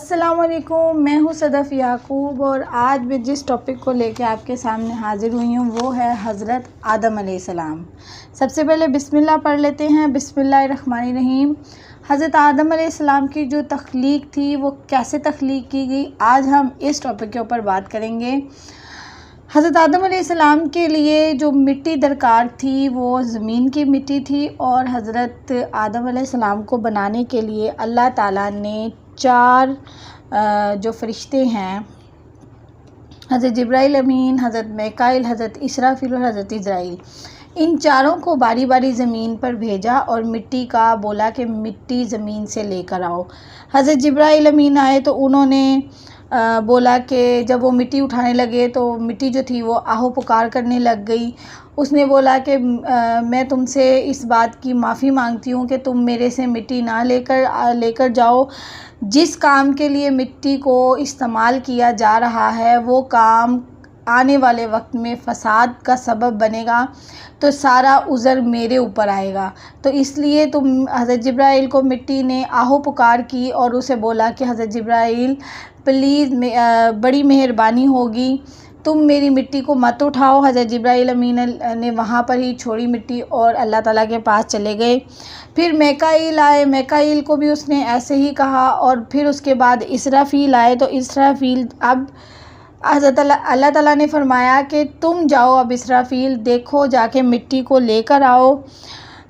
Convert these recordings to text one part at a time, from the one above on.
السلام علیکم، میں ہوں صدف یعقوب اور آج میں جس ٹاپک کو لے کے آپ کے سامنے حاضر ہوئی ہوں وہ ہے حضرت آدم علیہ السلام۔ سب سے پہلے بسم اللہ پڑھ لیتے ہیں۔ بسم اللہ الرحمن الرحیم۔ حضرت آدم علیہ السلام کی جو تخلیق تھی وہ کیسے تخلیق کی گئی، آج ہم اس ٹاپک کے اوپر بات کریں گے۔ حضرت آدم علیہ السلام کے لیے جو مٹی درکار تھی وہ زمین کی مٹی تھی، اور حضرت آدم علیہ السلام کو بنانے کے لیے اللہ تعالیٰ نے 4 جو فرشتے ہیں، حضرت جبرائیل امین، حضرت میکائیل، حضرت اسرافیل اور حضرت عزرائیل، ان چاروں کو باری باری زمین پر بھیجا اور مٹی کا بولا کہ مٹی زمین سے لے کر آؤ۔ حضرت جبرائیل امین آئے تو انہوں نے بولا کہ جب وہ مٹی اٹھانے لگے تو مٹی جو تھی وہ آہو پکار کرنے لگ گئی۔ اس نے بولا کہ میں تم سے اس بات کی معافی مانگتی ہوں کہ تم میرے سے مٹی نہ لے کر جاؤ۔ جس کام کے لیے مٹی کو استعمال کیا جا رہا ہے وہ کام آنے والے وقت میں فساد کا سبب بنے گا، تو سارا عذر میرے اوپر آئے گا، تو اس لیے تم حضرت جبرائیل کو مٹی نے آہو پکار کی اور اسے بولا کہ حضرت جبرائیل پلیز بڑی مہربانی ہوگی تم میری مٹی کو مت اٹھاؤ۔ حضرت جبرائیل امین نے وہاں پر ہی چھوڑی مٹی اور اللہ تعالیٰ کے پاس چلے گئے۔ پھر میکائیل آئے، میکائیل کو بھی اس نے ایسے ہی کہا، اور پھر اس کے بعد اسرافیل آئے تو اسرافیل اب اللہ تعالیٰ نے فرمایا کہ تم جاؤ اب اسرافیل، دیکھو جا کے مٹی کو لے کر آؤ۔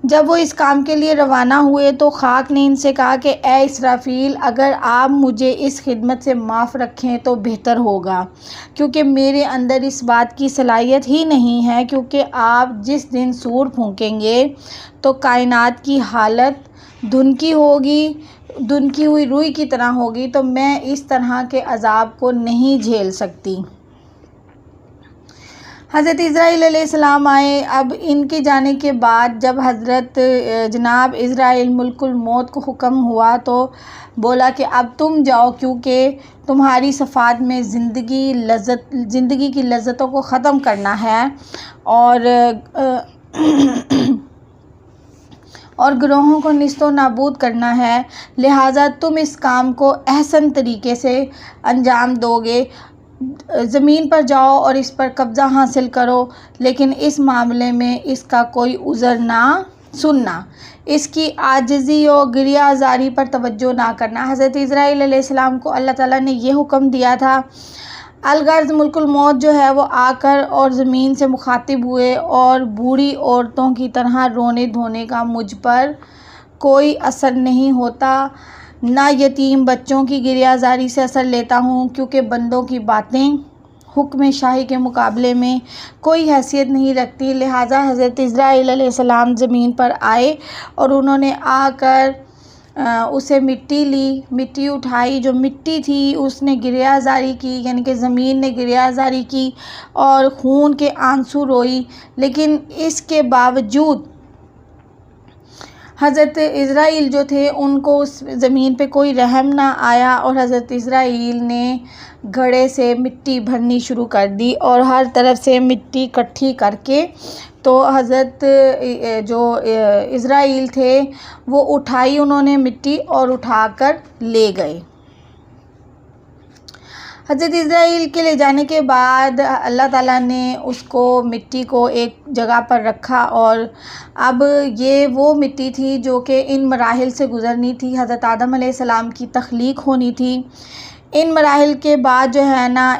جب وہ اس کام کے لیے روانہ ہوئے تو خاک نے ان سے کہا کہ اے اسرافیل، اگر آپ مجھے اس خدمت سے معاف رکھیں تو بہتر ہوگا، کیونکہ میرے اندر اس بات کی صلاحیت ہی نہیں ہے، کیونکہ آپ جس دن سور پھونکیں گے تو کائنات کی حالت دھنکی ہوئی روئی کی طرح ہوگی، تو میں اس طرح کے عذاب کو نہیں جھیل سکتی۔ حضرت عزرائیل علیہ السلام آئے۔ اب ان کے جانے کے بعد جب حضرت جناب عزرائیل ملک الموت کو حکم ہوا تو بولا کہ اب تم جاؤ، کیونکہ تمہاری صفات میں زندگی کی لذتوں کو ختم کرنا ہے اور گروہوں کو نیست و نابود کرنا ہے، لہٰذا تم اس کام کو احسن طریقے سے انجام دو گے۔ زمین پر جاؤ اور اس پر قبضہ حاصل کرو، لیکن اس معاملے میں اس کا کوئی عذر نہ سننا، اس کی عاجزی و گریہ زاری پر توجہ نہ کرنا۔ حضرت عزرائیل علیہ السلام کو اللہ تعالیٰ نے یہ حکم دیا تھا۔ الغرض ملک الموت جو ہے وہ آ کر اور زمین سے مخاطب ہوئے اور بوڑھی عورتوں کی طرح رونے دھونے کا مجھ پر کوئی اثر نہیں ہوتا، نہ یتیم بچوں کی گریہ زاری سے اثر لیتا ہوں، کیونکہ بندوں کی باتیں حکم شاہی کے مقابلے میں کوئی حیثیت نہیں رکھتی۔ لہٰذا حضرت عزرائیل علیہ السلام زمین پر آئے اور انہوں نے آ کر اسے مٹی لی، مٹی اٹھائی، جو مٹی تھی اس نے گریہ زاری کی، یعنی کہ زمین نے گریہ زاری کی اور خون کے آنسو روئی، لیکن اس کے باوجود حضرت عزرائیل جو تھے ان کو اس زمین پہ کوئی رحم نہ آیا، اور حضرت عزرائیل نے گھڑے سے مٹی بھرنی شروع کر دی اور ہر طرف سے مٹی اکٹھی کر کے تو حضرت جو عزرائیل تھے وہ اٹھائی انہوں نے مٹی اور اٹھا کر لے گئے۔ حضرت عزرائیل کے لے جانے کے بعد اللہ تعالیٰ نے اس کو مٹی کو ایک جگہ پر رکھا، اور اب یہ وہ مٹی تھی جو کہ ان مراحل سے گزرنی تھی، حضرت آدم علیہ السلام کی تخلیق ہونی تھی۔ ان مراحل کے بعد جو ہے نا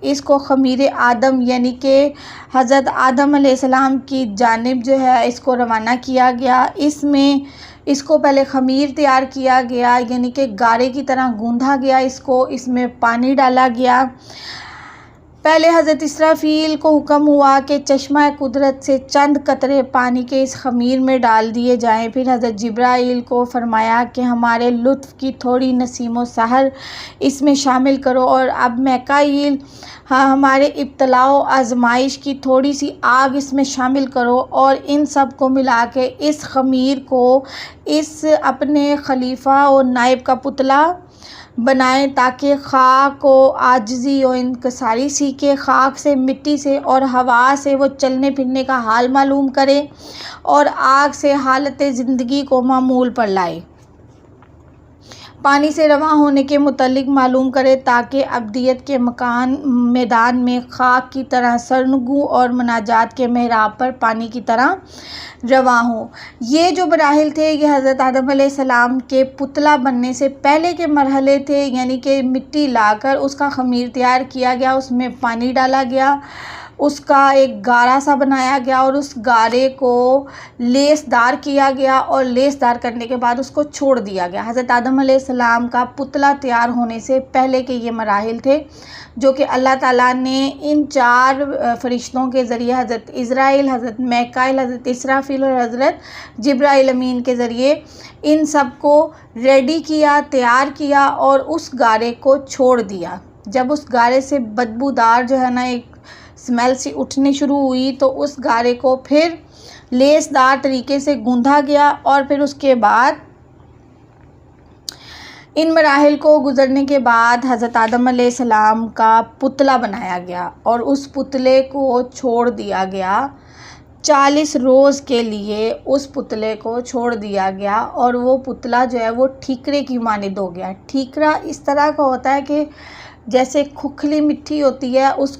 اس کو خمیر آدم یعنی کہ حضرت آدم علیہ السلام کی جانب جو ہے اس کو روانہ کیا گیا۔ اس کو پہلے خمیر تیار کیا گیا، یعنی کہ گارے کی طرح گوندھا گیا، اس میں پانی ڈالا گیا۔ پہلے حضرت اسرافیل کو حکم ہوا کہ چشمہ قدرت سے چند قطرے پانی کے اس خمیر میں ڈال دیے جائیں، پھر حضرت جبرائیل کو فرمایا کہ ہمارے لطف کی تھوڑی نسیم و سحر اس میں شامل کرو، اور اب میکائیل ہمارے ابتلاء و آزمائش کی تھوڑی سی آگ اس میں شامل کرو، اور ان سب کو ملا کے اس خمیر کو اس اپنے خلیفہ و نائب کا پتلا بنائیں، تاکہ خاک و عاجزی و انکساری سیکھے، خاک سے، مٹی سے اور ہوا سے وہ چلنے پھرنے کا حال معلوم کرے، اور آگ سے حالت زندگی کو معمول پر لائے۔ پانی سے رواں ہونے کے متعلق معلوم کرے تاکہ ابدیت کے میدان میں خاک کی طرح سرنگوں اور مناجات کے محراب پر پانی کی طرح رواں ہو۔ یہ جو مراحل تھے یہ حضرت آدم علیہ السلام کے پتلا بننے سے پہلے کے مرحلے تھے، یعنی کہ مٹی لا کر اس کا خمیر تیار کیا گیا، اس میں پانی ڈالا گیا، اس کا ایک گارا سا بنایا گیا اور اس گارے کو لیس دار کیا گیا اور لیس دار کرنے کے بعد اس کو چھوڑ دیا گیا۔ حضرت آدم علیہ السلام کا پتلا تیار ہونے سے پہلے کے یہ مراحل تھے جو کہ اللہ تعالیٰ نے ان 4 فرشتوں کے ذریعے حضرت عزرائیل، حضرت میکائیل، حضرت اسرافیل اور حضرت جبرائیل امین کے ذریعے ان سب کو ریڈی کیا، تیار کیا اور اس گارے کو چھوڑ دیا۔ جب اس گارے سے بدبودار جو ہے نا ایک اسمیل سی اٹھنی شروع ہوئی تو اس گارے کو پھر لیس دار طریقے سے گوندھا گیا اور پھر اس کے بعد ان مراحل کو گزرنے کے بعد حضرت آدم علیہ السلام کا پتلا بنایا گیا اور اس پتلے کو چھوڑ دیا گیا 40 روز کے لیے۔ اس پتلے کو چھوڑ دیا گیا اور وہ پتلا جو ہے وہ ٹھیکرے کی مانند ہو گیا۔ ٹھیکرا اس طرح کا ہوتا ہے کہ جیسے کھکھلی مٹی ہوتی ہے، اس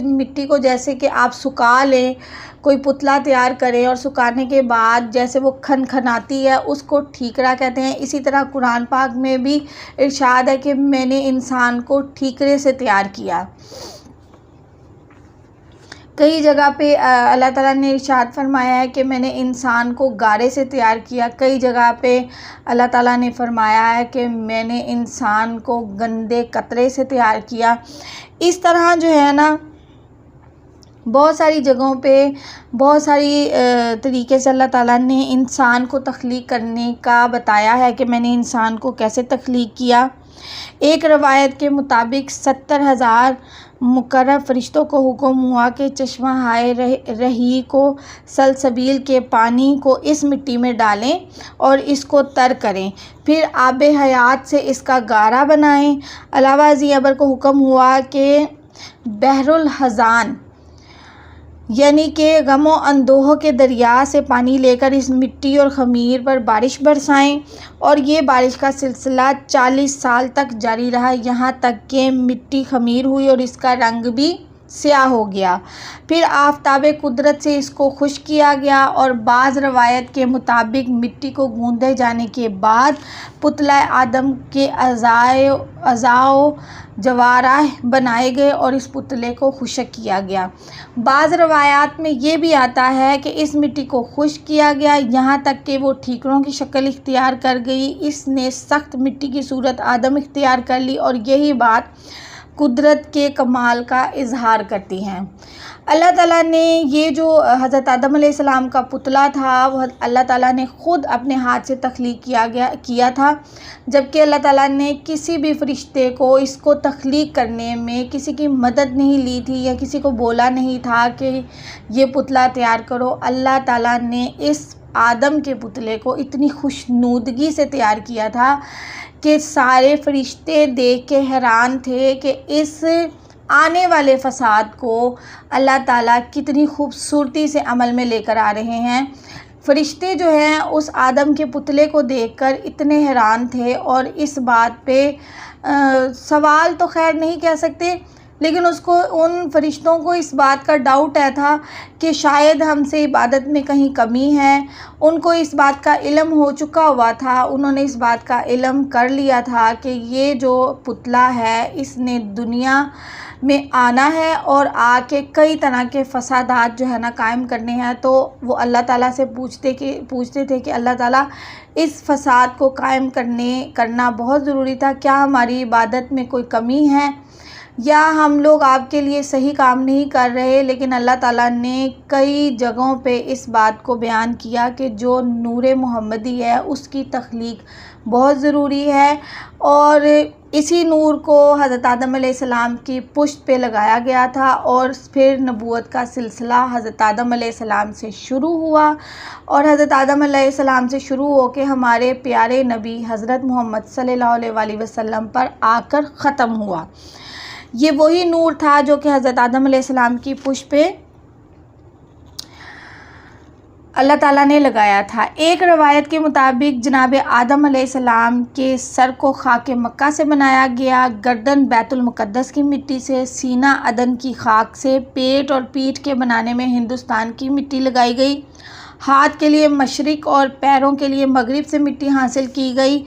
مٹی کو جیسے کہ آپ سکھا لیں، کوئی پتلا تیار کریں اور سکھانے کے بعد جیسے وہ کھنکھناتی ہے اس کو ٹھیکرا کہتے ہیں۔ اسی طرح قرآن پاک میں بھی ارشاد ہے کہ میں نے انسان کو ٹھیکرے سے تیار کیا۔ کئی جگہ پہ اللہ تعالیٰ نے ارشاد فرمایا ہے کہ میں نے انسان کو گارے سے تیار کیا، کئی جگہ پہ اللہ تعالیٰ نے فرمایا ہے کہ میں نے انسان کو گندے قطرے سے تیار کیا۔ اس طرح جو ہے نا بہت ساری جگہوں پہ بہت ساری طریقے سے اللہ تعالیٰ نے انسان کو تخلیق کرنے کا بتایا ہے کہ میں نے انسان کو کیسے تخلیق کیا۔ ایک روایت کے مطابق 70,000 مقرب فرشتوں کو حکم ہوا کہ چشمہ ہائے رہی کو سلسبیل کے پانی کو اس مٹی میں ڈالیں اور اس کو تر کریں، پھر آب حیات سے اس کا گارا بنائیں۔ علاوہ ازیں ابر کو حکم ہوا کہ بحر الحزان یعنی کہ غم و اندوہ کے دریا سے پانی لے کر اس مٹی اور خمیر پر بارش برسائیں، اور یہ بارش کا سلسلہ 40 سال تک جاری رہا، یہاں تک کہ مٹی خمیر ہوئی اور اس کا رنگ بھی سیاہ ہو گیا۔ پھر آفتاب قدرت سے اس کو خشک کیا گیا اور بعض روایت کے مطابق مٹی کو گوندھے جانے کے بعد پتلہ آدم کے اعضاء و جوارح بنائے گئے اور اس پتلے کو خشک کیا گیا۔ بعض روایات میں یہ بھی آتا ہے کہ اس مٹی کو خشک کیا گیا یہاں تک کہ وہ ٹھیکروں کی شکل اختیار کر گئی، اس نے سخت مٹی کی صورت آدم اختیار کر لی، اور یہی بات قدرت کے کمال کا اظہار کرتی ہیں۔ اللہ تعالیٰ نے یہ جو حضرت آدم علیہ السلام کا پتلا تھا وہ اللہ تعالیٰ نے خود اپنے ہاتھ سے تخلیق کیا تھا، جبکہ اللہ تعالیٰ نے کسی بھی فرشتے کو اس کو تخلیق کرنے میں کسی کی مدد نہیں لی تھی یا کسی کو بولا نہیں تھا کہ یہ پتلا تیار کرو۔ اللہ تعالیٰ نے اس آدم کے پتلے کو اتنی خوشنودگی سے تیار کیا تھا کہ سارے فرشتے دیکھ کے حیران تھے کہ اس آنے والے فساد کو اللہ تعالیٰ کتنی خوبصورتی سے عمل میں لے کر آ رہے ہیں۔ فرشتے جو ہیں اس آدم کے پتلے کو دیکھ کر اتنے حیران تھے اور اس بات پہ سوال تو خیر نہیں کہہ سکتے، لیکن ان فرشتوں کو اس بات کا ڈاؤٹ تھا کہ شاید ہم سے عبادت میں کہیں کمی ہے۔ ان کو اس بات کا علم ہو چکا ہوا تھا، انہوں نے اس بات کا علم کر لیا تھا کہ یہ جو پتلا ہے اس نے دنیا میں آنا ہے اور آ کے کئی طرح کے فسادات جو ہے نا قائم کرنے ہیں، تو وہ اللہ تعالیٰ سے پوچھتے تھے کہ اللہ تعالیٰ اس فساد کو قائم کرنا بہت ضروری تھا، کیا ہماری عبادت میں کوئی کمی ہے یا ہم لوگ آپ کے لیے صحیح کام نہیں کر رہے؟ لیکن اللہ تعالیٰ نے کئی جگہوں پہ اس بات کو بیان کیا کہ جو نور محمدی ہے اس کی تخلیق بہت ضروری ہے، اور اسی نور کو حضرت آدم علیہ السلام کی پشت پہ لگایا گیا تھا، اور پھر نبوت کا سلسلہ حضرت آدم علیہ السلام سے شروع ہوا، اور حضرت آدم علیہ السلام سے شروع ہو کے ہمارے پیارے نبی حضرت محمد صلی اللہ علیہ وسلم پر آ کر ختم ہوا۔ یہ وہی نور تھا جو کہ حضرت آدم علیہ السلام کی پشت پہ اللہ تعالیٰ نے لگایا تھا۔ ایک روایت کے مطابق جناب آدم علیہ السلام کے سر کو خاک مکہ سے بنایا گیا، گردن بیت المقدس کی مٹی سے، سینہ عدن کی خاک سے، پیٹ اور پیٹھ کے بنانے میں ہندوستان کی مٹی لگائی گئی، ہاتھ کے لیے مشرق اور پیروں کے لیے مغرب سے مٹی حاصل کی گئی،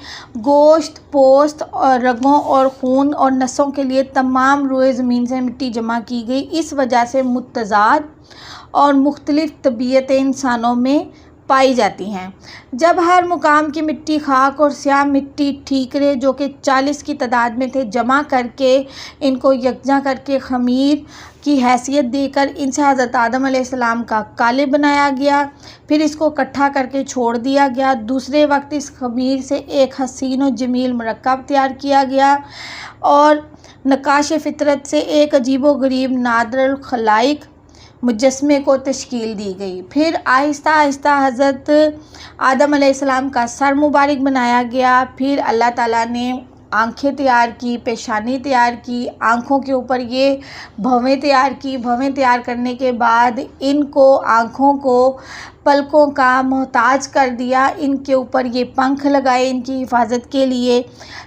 گوشت، پوست اور رگوں اور خون اور نسوں کے لیے تمام روئے زمین سے مٹی جمع کی گئی۔ اس وجہ سے متضاد اور مختلف طبیعتیں انسانوں میں پائی جاتی ہیں۔ جب ہر مقام کی مٹی، خاک اور سیاہ مٹی ٹھیکرے جو کہ 40 کی تعداد میں تھے جمع کر کے ان کو یکجا کر کے خمیر کی حیثیت دے کر ان سے حضرت آدم علیہ السلام کا قالب بنایا گیا، پھر اس کو اکٹھا کر کے چھوڑ دیا گیا۔ دوسرے وقت اس خمیر سے ایک حسین و جمیل مرکب تیار کیا گیا اور نقاش فطرت سے ایک عجیب و غریب نادر الخلائق مجسمے کو تشکیل دی گئی۔ پھر آہستہ آہستہ حضرت آدم علیہ السلام کا سر مبارک بنایا گیا، پھر اللہ تعالیٰ نے آنکھیں تیار کی، پیشانی تیار کی، آنکھوں کے اوپر یہ بھویں تیار کی، بھویں تیار کرنے کے بعد ان کو آنکھوں کو پلکوں کا محتاج کر دیا، ان کے اوپر یہ پنکھ لگائے ان کی حفاظت کے لیے،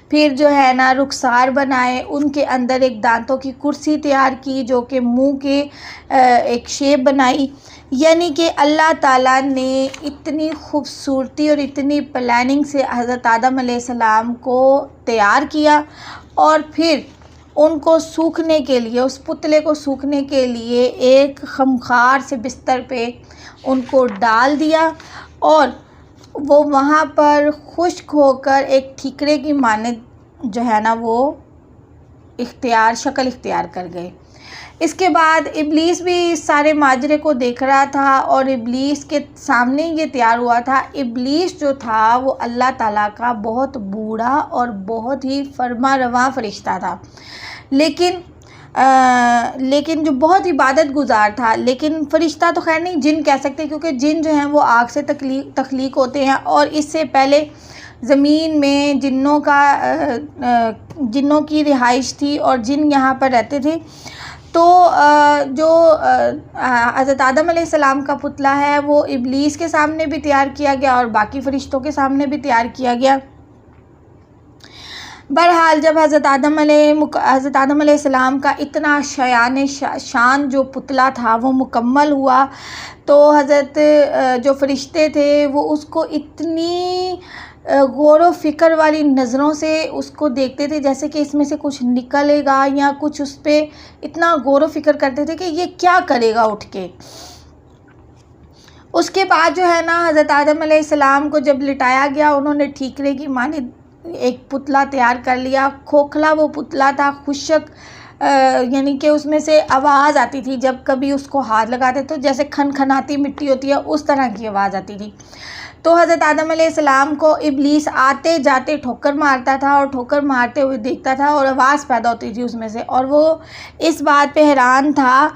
پھر جو ہے نا رخسار بنائے، ان کے اندر ایک دانتوں کی کرسی تیار کی جو کہ منہ کے ایک شیپ بنائی۔ یعنی کہ اللہ تعالیٰ نے اتنی خوبصورتی اور اتنی پلاننگ سے حضرت آدم علیہ السلام کو تیار کیا اور پھر ان کو سوکھنے کے لیے، اس پتلے کو سوکھنے کے لیے ایک خمخار سے بستر پہ ان کو ڈال دیا اور وہ وہاں پر خشک ہو کر ایک ٹھیکرے کی مانند جو ہے نا وہ شکل اختیار کر گئے۔ اس کے بعد ابلیس بھی اس سارے ماجرے کو دیکھ رہا تھا اور ابلیس کے سامنے یہ تیار ہوا تھا۔ ابلیس جو تھا وہ اللہ تعالیٰ کا بہت بوڑھا اور بہت ہی فرما رواں فرشتہ تھا، لیکن جو بہت عبادت گزار تھا، لیکن فرشتہ تو خیر نہیں، جن کہہ سکتے کیونکہ جن جو ہیں وہ آگ سے تخلیق ہوتے ہیں اور اس سے پہلے زمین میں جنوں کی رہائش تھی اور جن یہاں پر رہتے تھے۔ تو جو حضرت آدم علیہ السلام کا پتلا ہے وہ ابلیس کے سامنے بھی تیار کیا گیا اور باقی فرشتوں کے سامنے بھی تیار کیا گیا۔ بہرحال جب حضرت آدم علیہ السلام کا اتنا شان جو پتلا تھا وہ مکمل ہوا تو حضرت جو فرشتے تھے وہ اس کو اتنی غور و فکر والی نظروں سے اس کو دیکھتے تھے جیسے کہ اس میں سے کچھ نکلے گا یا کچھ، اس پہ اتنا غور و فکر کرتے تھے کہ یہ کیا کرے گا اٹھ کے۔ اس کے بعد جو ہے نا حضرت آدم علیہ السلام کو جب لٹایا گیا، انہوں نے ٹھیکرے کی مانند ایک پتلا تیار کر لیا۔ کھوکھلا وہ پتلا تھا، خشک، یعنی کہ اس میں سے آواز آتی تھی جب کبھی اس کو ہاتھ لگاتے تو جیسے کھنکھناتی مٹی ہوتی ہے اس طرح کی آواز آتی تھی۔ تو حضرت آدم علیہ السلام کو ابلیس آتے جاتے ٹھوکر مارتا تھا اور ٹھوکر مارتے ہوئے دیکھتا تھا اور آواز پیدا ہوتی تھی اس میں سے، اور وہ اس بات پہ حیران تھا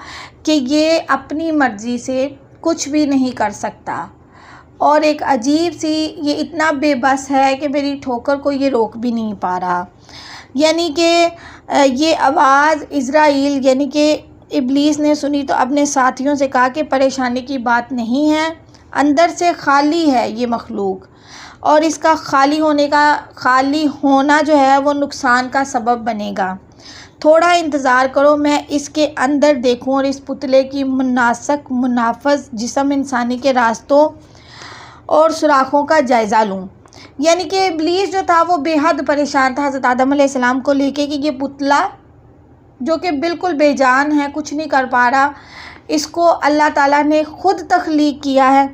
کہ یہ اپنی مرضی سے کچھ بھی نہیں کر سکتا اور ایک عجیب سی یہ اتنا بے بس ہے کہ میری ٹھوکر کو یہ روک بھی نہیں پا رہا۔ یعنی کہ یہ آواز اسرائیل یعنی کہ ابلیس نے سنی تو اپنے ساتھیوں سے کہا کہ پریشانی کی بات نہیں ہے، اندر سے خالی ہے یہ مخلوق اور اس کا خالی ہونا جو ہے وہ نقصان کا سبب بنے گا، تھوڑا انتظار کرو، میں اس کے اندر دیکھوں اور اس پتلے کی منافذ جسم انسانی کے راستوں اور سوراخوں کا جائزہ لوں۔ یعنی کہ ابلیس جو تھا وہ بے حد پریشان تھا حضرت آدم علیہ السلام کو لے کے کہ یہ پتلا جو کہ بالکل بے جان ہے، کچھ نہیں کر پا رہا، اس کو اللہ تعالیٰ نے خود تخلیق کیا ہے۔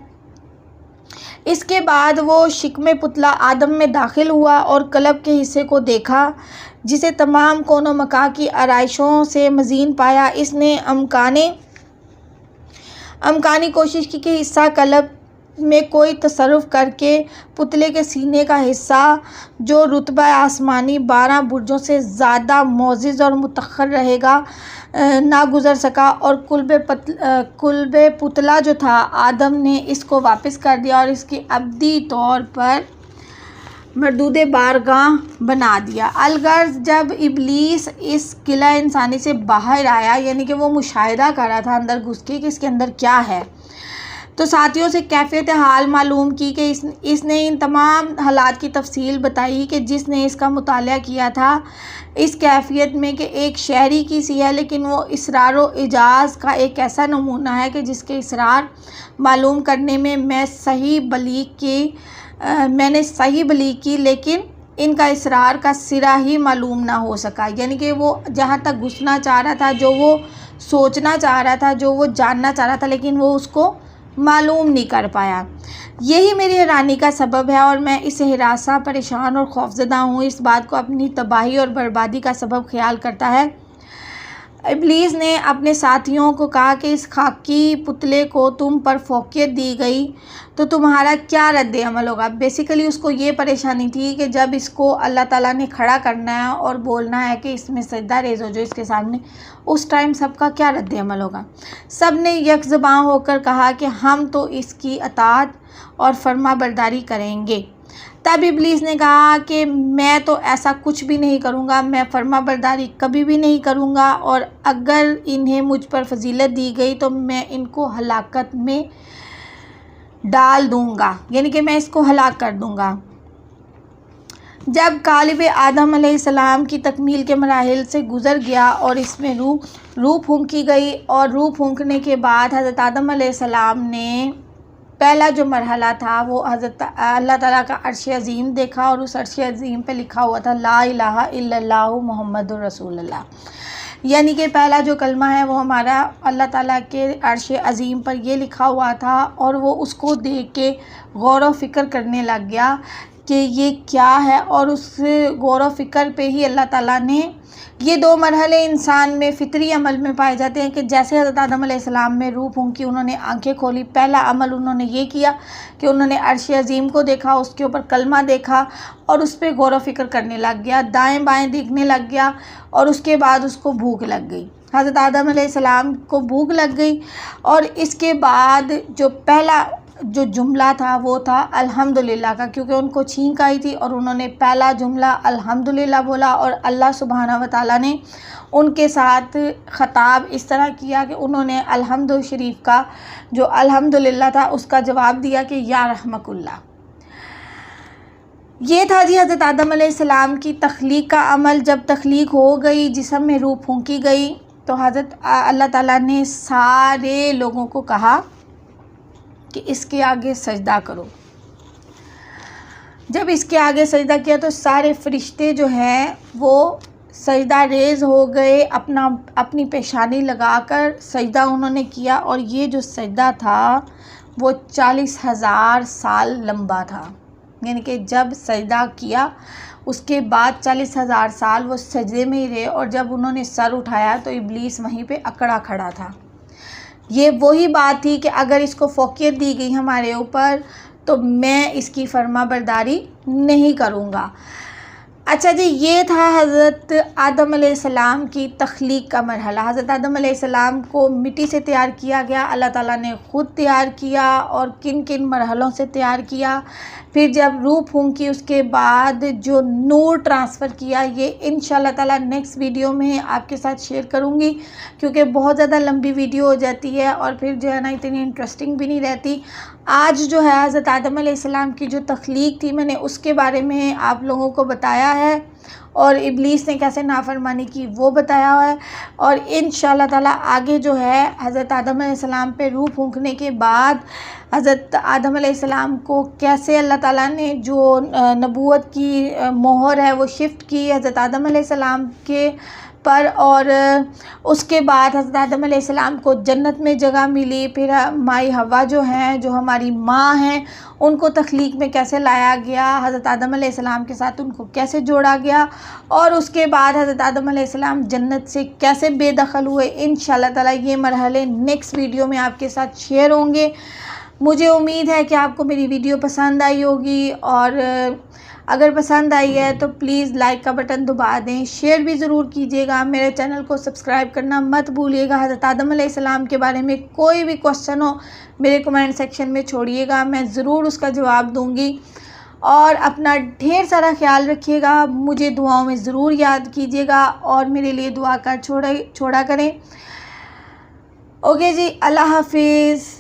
اس کے بعد وہ شکم پتلا آدم میں داخل ہوا اور قلب کے حصے کو دیکھا جسے تمام کون و مکان کی آرائشوں سے مزین پایا۔ اس نے امکانی کوشش کی کہ حصہ قلب میں کوئی تصرف کر کے پتلے کے سینے کا حصہ جو رتبہ آسمانی 12 برجوں سے زیادہ معزز اور متأخر رہے گا نہ گزر سکا، اور قلب پتلا جو تھا آدم نے اس کو واپس کر دیا اور اس کی ابدی طور پر مردود بارگاہ بنا دیا۔ الغرض جب ابلیس اس قلعہ انسانی سے باہر آیا، یعنی کہ وہ مشاہدہ کر رہا تھا اندر گھس کے کہ اس کے اندر کیا ہے، تو ساتھیوں سے کیفیت حال معلوم کی کہ اس نے ان تمام حالات کی تفصیل بتائی کہ جس نے اس کا مطالعہ کیا تھا اس کیفیت میں کہ ایک شہری کی سی ہے، لیکن وہ اسرار و اعجاز کا ایک ایسا نمونہ ہے کہ جس کے اسرار معلوم کرنے میں میں نے صحیح بلیغ کی لیکن ان کا اسرار کا سرا ہی معلوم نہ ہو سکا، یعنی کہ وہ جہاں تک گھسنا چاہ رہا تھا، جو وہ سوچنا چاہ رہا تھا، جو وہ جاننا چاہ رہا تھا، لیکن وہ اس کو معلوم نہیں کر پایا۔ یہی میری حیرانی کا سبب ہے اور میں اس ہراساں، پریشان اور خوفزدہ ہوں۔ اس بات کو اپنی تباہی اور بربادی کا سبب خیال کرتا ہے۔ ابلیس نے اپنے ساتھیوں کو کہا کہ اس خاکی پتلے کو تم پر فوقیت دی گئی تو تمہارا کیا رد عمل ہوگا؟ بیسیکلی اس کو یہ پریشانی تھی کہ جب اس کو اللہ تعالیٰ نے کھڑا کرنا ہے اور بولنا ہے کہ اس میں سجدہ ریز ہو جو اس کے سامنے، اس ٹائم سب کا کیا رد عمل ہوگا؟ سب نے یک زباں ہو کر کہا کہ ہم تو اس کی اطاعت اور فرما برداری کریں گے۔ تب ابلیس نے کہا کہ میں تو ایسا کچھ بھی نہیں کروں گا، میں فرما برداری کبھی بھی نہیں کروں گا، اور اگر انہیں مجھ پر فضیلت دی گئی تو میں ان کو ہلاکت میں ڈال دوں گا، یعنی کہ میں اس کو ہلاک کر دوں گا۔ جب قالب آدم علیہ السلام کی تکمیل کے مراحل سے گزر گیا اور اس میں روح پھونکی گئی، اور روح پھونکنے کے بعد حضرت آدم علیہ السلام نے پہلا جو مرحلہ تھا وہ حضرت اللہ تعالیٰ کا عرش عظیم دیکھا، اور اس عرش عظیم پہ لکھا ہوا تھا لا الہ الا اللہ محمد الرسول اللہ، یعنی کہ پہلا جو کلمہ ہے وہ ہمارا اللہ تعالیٰ کے عرش عظیم پر یہ لکھا ہوا تھا، اور وہ اس کو دیکھ کے غور و فکر کرنے لگ گیا کہ یہ کیا ہے، اور اس غور و فکر پہ ہی اللہ تعالیٰ نے یہ دو مرحلے انسان میں فطری عمل میں پائے جاتے ہیں کہ جیسے حضرت آدم علیہ السلام میں روح پھونکی، انہوں نے آنکھیں کھولی، پہلا عمل انہوں نے یہ کیا کہ انہوں نے عرش عظیم کو دیکھا، اس کے اوپر کلمہ دیکھا اور اس پہ غور و فکر کرنے لگ گیا، دائیں بائیں دیکھنے لگ گیا، اور اس کے بعد اس کو بھوک لگ گئی۔ حضرت آدم علیہ السلام کو بھوک لگ گئی، اور اس کے بعد جو پہلا جو جملہ تھا وہ تھا الحمدللہ کا، کیونکہ ان کو چھینک آئی تھی اور انہوں نے پہلا جملہ الحمدللہ بولا، اور اللہ سبحانہ وتعالیٰ نے ان کے ساتھ خطاب اس طرح کیا کہ انہوں نے الحمد شریف کا جو الحمدللہ تھا اس کا جواب دیا کہ یا رحمک اللہ۔ یہ تھا جی حضرت آدم علیہ السلام کی تخلیق کا عمل۔ جب تخلیق ہو گئی، جسم میں روح پھونکی گئی، تو حضرت اللہ تعالیٰ نے سارے لوگوں کو کہا کہ اس کے آگے سجدہ کرو۔ جب اس کے آگے سجدہ کیا تو سارے فرشتے جو ہیں وہ سجدہ ریز ہو گئے، اپنی پیشانی لگا کر سجدہ انہوں نے کیا، اور یہ جو سجدہ تھا وہ 40,000 سال لمبا تھا، یعنی کہ جب سجدہ کیا اس کے بعد 40,000 سال وہ سجدے میں ہی رہے، اور جب انہوں نے سر اٹھایا تو ابلیس وہیں پہ اکڑا کھڑا تھا۔ یہ وہی بات تھی کہ اگر اس کو فوقیت دی گئی ہمارے اوپر تو میں اس کی فرما برداری نہیں کروں گا۔ اچھا جی، یہ تھا حضرت آدم علیہ السلام کی تخلیق کا مرحلہ۔ حضرت آدم علیہ السلام کو مٹی سے تیار کیا گیا، اللہ تعالیٰ نے خود تیار کیا، اور کن کن مرحلوں سے تیار کیا، پھر جب روح پھونکی اس کے بعد جو نور ٹرانسفر کیا، یہ انشاءاللہ تعالیٰ نیکسٹ ویڈیو میں آپ کے ساتھ شیئر کروں گی، کیونکہ بہت زیادہ لمبی ویڈیو ہو جاتی ہے اور پھر جو ہے نا اتنی انٹرسٹنگ بھی نہیں رہتی۔ آج جو ہے حضرت آدم علیہ السلام کی جو تخلیق تھی، میں نے اس کے بارے میں آپ لوگوں کو بتایا ہے، اور ابلیس نے کیسے نافرمانی کی وہ بتایا ہوا ہے، اور انشاءاللہ تعالیٰ آگے جو ہے حضرت آدم علیہ السلام پہ روح پھونکنے کے بعد حضرت آدم علیہ السلام کو کیسے اللہ تعالیٰ نے جو نبوت کی مہر ہے وہ شفٹ کی حضرت آدم علیہ السلام کے پر، اور اس کے بعد حضرت آدم علیہ السلام کو جنت میں جگہ ملی، پھر مائی حوا جو ہیں، جو ہماری ماں ہیں، ان کو تخلیق میں کیسے لایا گیا، حضرت آدم علیہ السلام کے ساتھ ان کو کیسے جوڑا گیا، اور اس کے بعد حضرت آدم علیہ السلام جنت سے کیسے بے دخل ہوئے۔ انشاءاللہ تعالیٰ یہ مرحلے نیکسٹ ویڈیو میں آپ کے ساتھ شیئر ہوں گے۔ مجھے امید ہے کہ آپ کو میری ویڈیو پسند آئی ہوگی، اور اگر پسند آئی ہے تو پلیز لائک کا بٹن دبا دیں، شیئر بھی ضرور کیجیے گا، میرے چینل کو سبسکرائب کرنا مت بھولیے گا۔ حضرت آدم علیہ السلام کے بارے میں کوئی بھی کوسچن ہو میرے کمنٹ سیکشن میں چھوڑیے گا، میں ضرور اس کا جواب دوں گی، اور اپنا ڈھیر سارا خیال رکھیے گا، مجھے دعاؤں میں ضرور یاد کیجیے گا، اور میرے لیے دعا کر چھوڑا کریں۔ اوکے جی، اللہ حافظ۔